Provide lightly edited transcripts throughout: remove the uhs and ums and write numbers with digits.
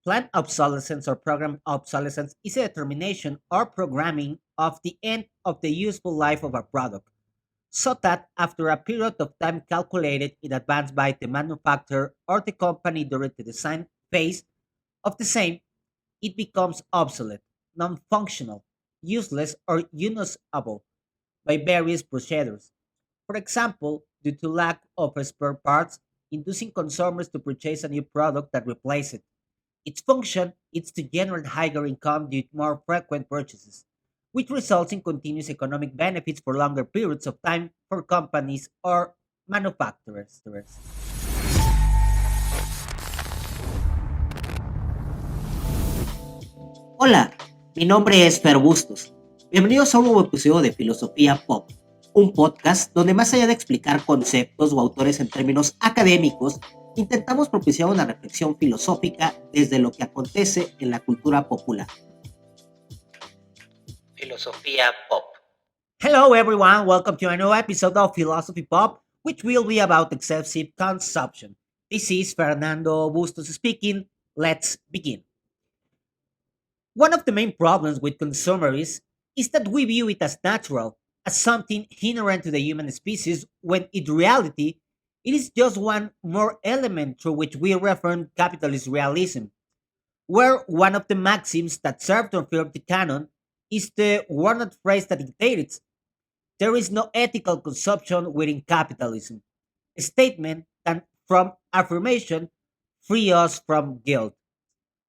Planned obsolescence or programmed obsolescence is a determination or programming of the end of the useful life of a product, so that after a period of time calculated in advance by the manufacturer or the company during the design phase of the same, it becomes obsolete, non functional, useless, or unusable by various procedures. For example, due to lack of spare parts, inducing consumers to purchase a new product that replaces it. Its function is to generate higher income due to more frequent purchases, which results in continuous economic benefits for longer periods of time for companies or manufacturers. Hola, mi nombre es Fer Bustos. Bienvenidos a un nuevo episodio de Filosofía Pop, un podcast donde más allá de explicar conceptos o autores en términos académicos, intentamos propiciar una reflexión filosófica desde lo que acontece en la cultura popular. Filosofía Pop. Hello, everyone. Welcome to a new episode of Philosophy Pop, which will be about excessive consumption. This is Fernando Bustos speaking. Let's begin. One of the main problems with consumerism is that we view it as natural, as something inherent to the human species, when in reality, it is just one more element through which we reform capitalist realism, where one of the maxims that serve to affirm the canon is the worn-out phrase that dictates there is no ethical consumption within capitalism, a statement that from affirmation free us from guilt.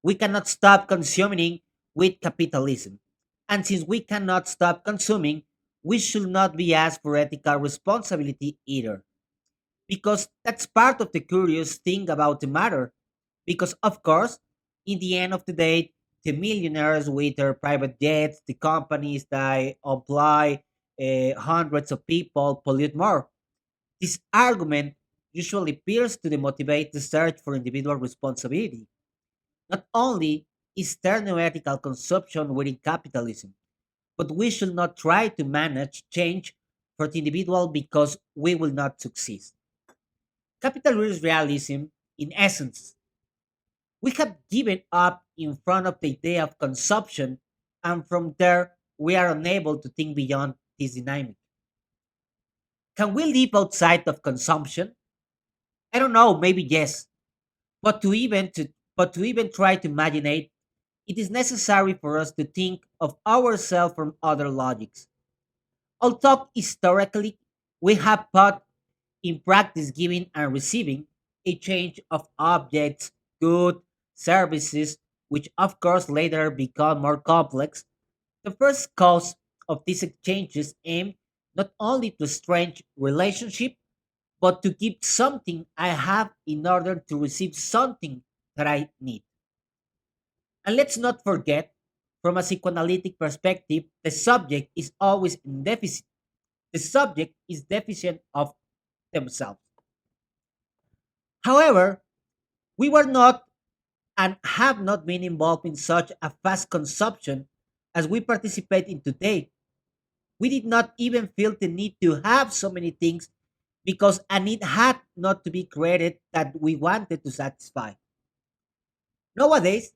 We cannot stop consuming with capitalism. And since we cannot stop consuming, we should not be asked for ethical responsibility either. Because that's part of the curious thing about the matter. Because, of course, in the end of the day, the millionaires with their private jets, the companies that employ hundreds of people pollute more. This argument usually appears to demotivate the search for individual responsibility. Not only is there no ethical consumption within capitalism, but we should not try to manage change for the individual because we will not succeed. Capitalist realism, in essence, we have given up in front of the idea of consumption, and from there we are unable to think beyond this dynamic. Can we live outside of consumption? I don't know, maybe yes. But to even try to imagine it, it is necessary for us to think of ourselves from other logics. Although historically we have taught in practice giving and receiving a change of objects, goods, services, which of course later become more complex, the first cause of these exchanges aim not only to strengthen relationship, but to give something I have in order to receive something that I need. And let's not forget, from a psychoanalytic perspective, the subject is always in deficit. The subject is deficient of themselves. However, we were not and have not been involved in such a fast consumption as we participate in today. We did not even feel the need to have so many things because a need had not to be created that we wanted to satisfy. Nowadays,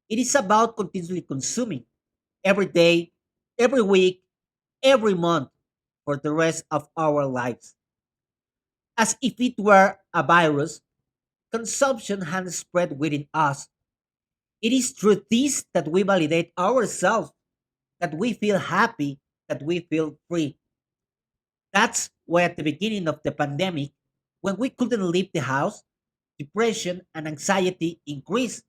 it is about continuously consuming every day, every week, every month for the rest of our lives. As if it were a virus, consumption has spread within us. It is through this that we validate ourselves, that we feel happy, that we feel free. That's why at the beginning of the pandemic, when we couldn't leave the house, depression and anxiety increased.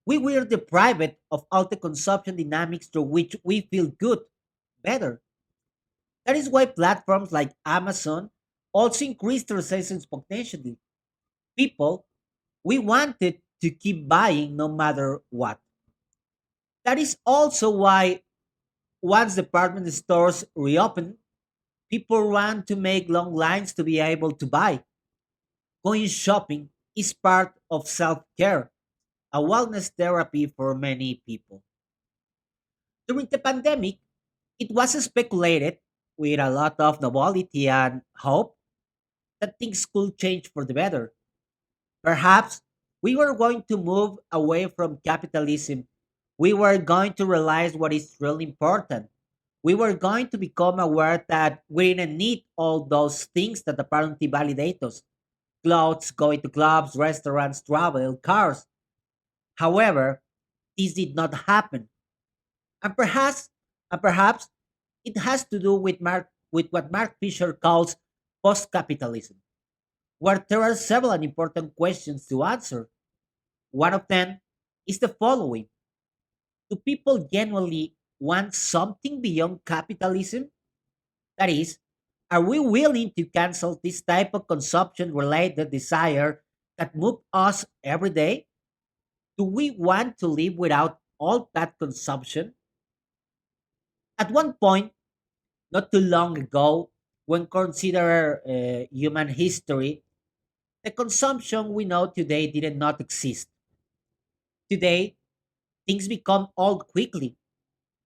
We were deprived of all the consumption dynamics through which we feel good, better. That is why platforms like Amazon also increased their sales exponentially. People, we wanted to keep buying no matter what. That is also why once department stores reopen, people run to make long lines to be able to buy. Going shopping is part of self care, a wellness therapy for many people. During the pandemic, it was speculated with a lot of novelty and hope that things could change for the better. Perhaps We were going to move away from capitalism. We were going to realize what is really important. We were going to become aware that we didn't need all those things that apparently validate us: clothes, going to clubs, restaurants, travel, cars. However, this did not happen. And perhaps it has to do with with what Mark Fisher calls post-capitalism, where there are several important questions to answer. One of them is the following: do people genuinely want something beyond capitalism? That is, are we willing to cancel this type of consumption related desire that move us every day? Do we want to live without all that consumption? At one point, not too long ago, when consider human history, the consumption we know today did not exist. Today, things become old quickly.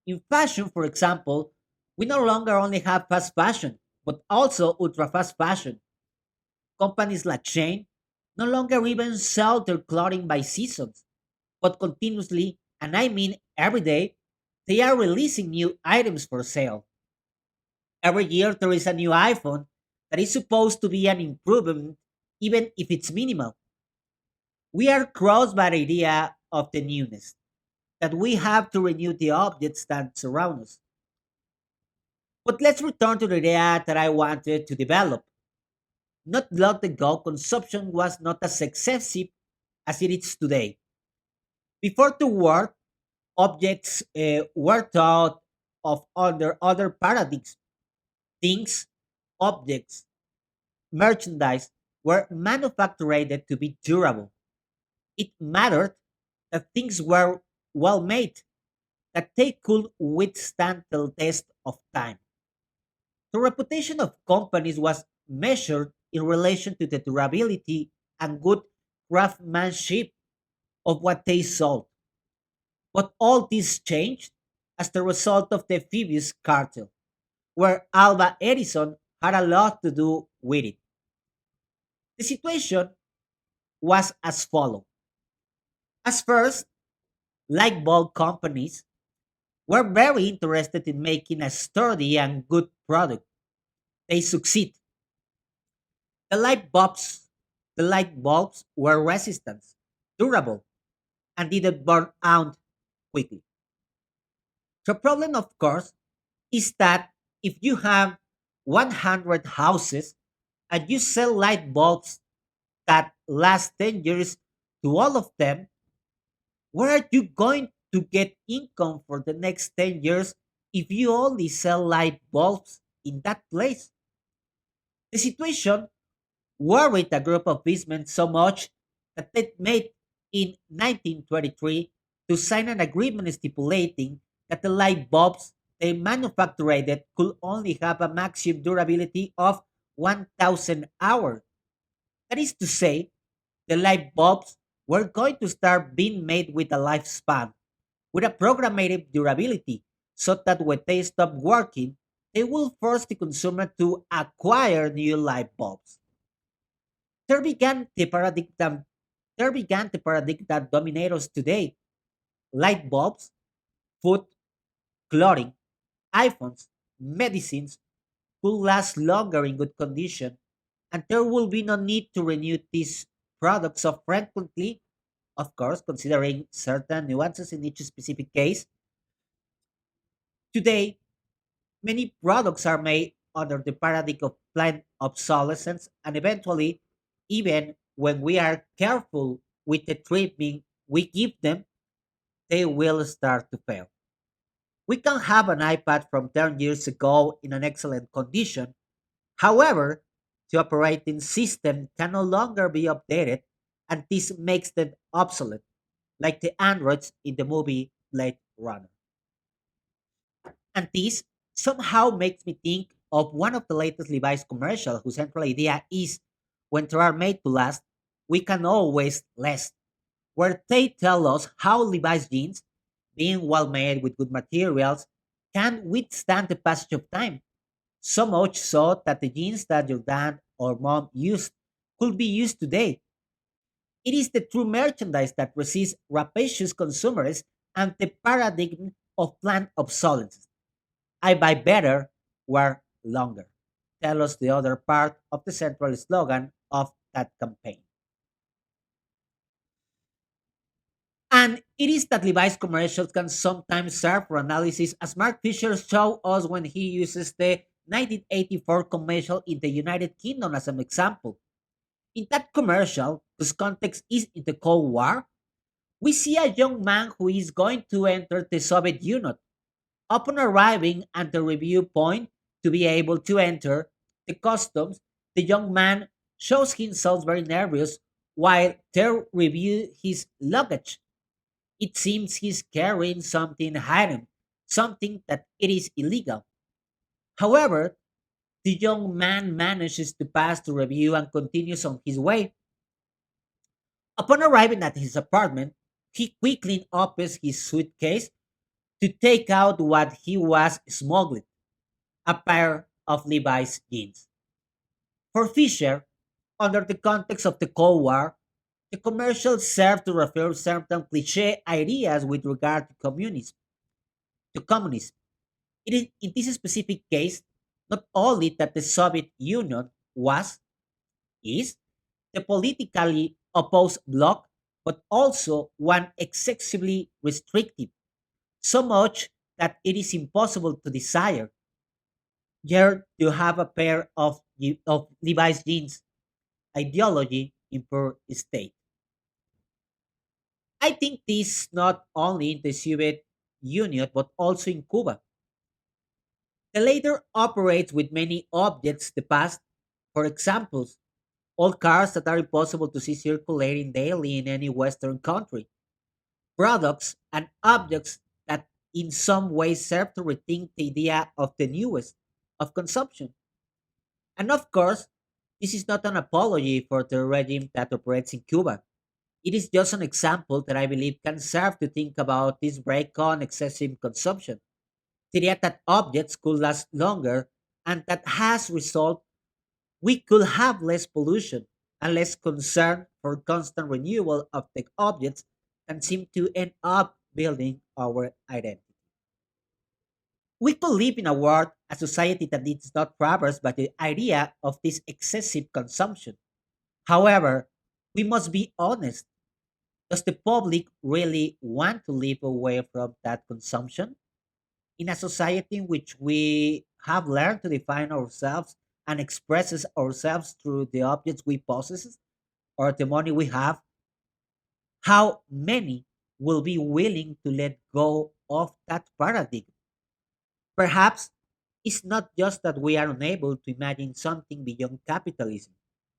In fashion, for example, we no longer only have fast fashion, but also ultra fast fashion. Companies like Shane no longer even sell their clothing by seasons, but continuously, and I mean every day, they are releasing new items for sale. Every year there is a new iPhone that is supposed to be an improvement, even if it's minimal. We are crossed by the idea of the newness, that we have to renew the objects that surround us. But let's return to the idea that I wanted to develop. Not long ago, consumption was not as excessive as it is today. Before the war, objects were thought of under other paradigms. Things, objects, merchandise were manufactured to be durable. It mattered that things were well made, that they could withstand the test of time. The reputation of companies was measured in relation to the durability and good craftsmanship of what they sold. But all this changed as the result of the Phoebus cartel, where Alba Edison had a lot to do with it. The situation was as follows. As first, light bulb companies were very interested in making a sturdy and good product. They succeed. The light bulbs, the light bulbs were resistant, durable, and didn't burn out quickly. The problem, of course, is that if you have 100 houses and you sell light bulbs that last 10 years to all of them, where are you going to get income for the next 10 years if you only sell light bulbs in that place? The situation worried a group of businessmen so much that they made in 1923 to sign an agreement stipulating that the light bulbs they manufactured could only have a maximum durability of 1,000 hours. That is to say, the light bulbs were going to start being made with a lifespan, with a programmated durability, so that when they stop working, they will force the consumer to acquire new light bulbs. There began the paradigm there began the paradigm that dominates us today. Light bulbs, food, clothing, iPhones, medicines will last longer in good condition, and there will be no need to renew these products so frequently, of course, considering certain nuances in each specific case. Today, many products are made under the paradigm of planned obsolescence, and eventually, even when we are careful with the treatment we give them, they will start to fail. We can have an iPad from 10 years ago in an excellent condition. However, the operating system can no longer be updated, and this makes them obsolete, like the androids in the movie Blade Runner. And this somehow makes me think of one of the latest Levi's commercials whose central idea is when they are made to last, we can always last, where they tell us how Levi's jeans, being well made with good materials, can withstand the passage of time. So much so that the jeans that your dad or mom used could be used today. It is the true merchandise that resists rapacious consumers and the paradigm of planned obsolescence. I buy better, wear longer. Tell us the other part of the central slogan of that campaign. And it is that Levi's commercials can sometimes serve for analysis, as Mark Fisher showed us when he uses the 1984 commercial in the United Kingdom as an example. In that commercial, whose context is in the Cold War, we see a young man who is going to enter the Soviet Union. Upon arriving at the review point to be able to enter the customs, the young man shows himself very nervous while they review his luggage. It seems he's carrying something hidden, something that it is illegal. However, the young man manages to pass the review and continues on his way. Upon arriving at his apartment, he quickly opens his suitcase to take out what he was smuggling, a pair of Levi's jeans. For Fisher, under the context of the Cold War, the commercial served to refer certain cliche ideas with regard to communism. It is in this specific case not only that the Soviet Union was, is, the politically opposed bloc, but also one excessively restrictive, so much that it is impossible to desire. Here you have a pair of Levi's jeans, ideology in poor state. I think this not only in the Soviet Union but also in Cuba. The latter operates with many objects the past, for example, all cars that are impossible to see circulating daily in any Western country, products and objects that in some way serve to rethink the idea of the newest of consumption. And of course, this is not an apology for the regime that operates in Cuba. It is just an example that I believe can serve to think about this break on excessive consumption. The idea that objects could last longer and that has result we could have less pollution and less concern for constant renewal of the objects can seem to end up building our identity. We could live in a world, a society that is not traversed by the idea of this excessive consumption. However, we must be honest. Does the public really want to live away from that consumption? In a society in which we have learned to define ourselves and expresses ourselves through the objects we possess or the money we have, how many will be willing to let go of that paradigm? Perhaps it's not just that we are unable to imagine something beyond capitalism,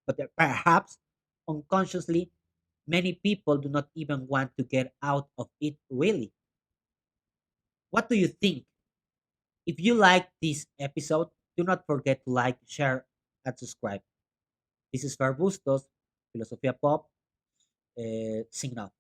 but that perhaps unconsciously many people do not even want to get out of it really. What do you think? If you like this episode, do not forget to like, share, and subscribe. This is Fer Bustos, Filosofía Pop, sign out.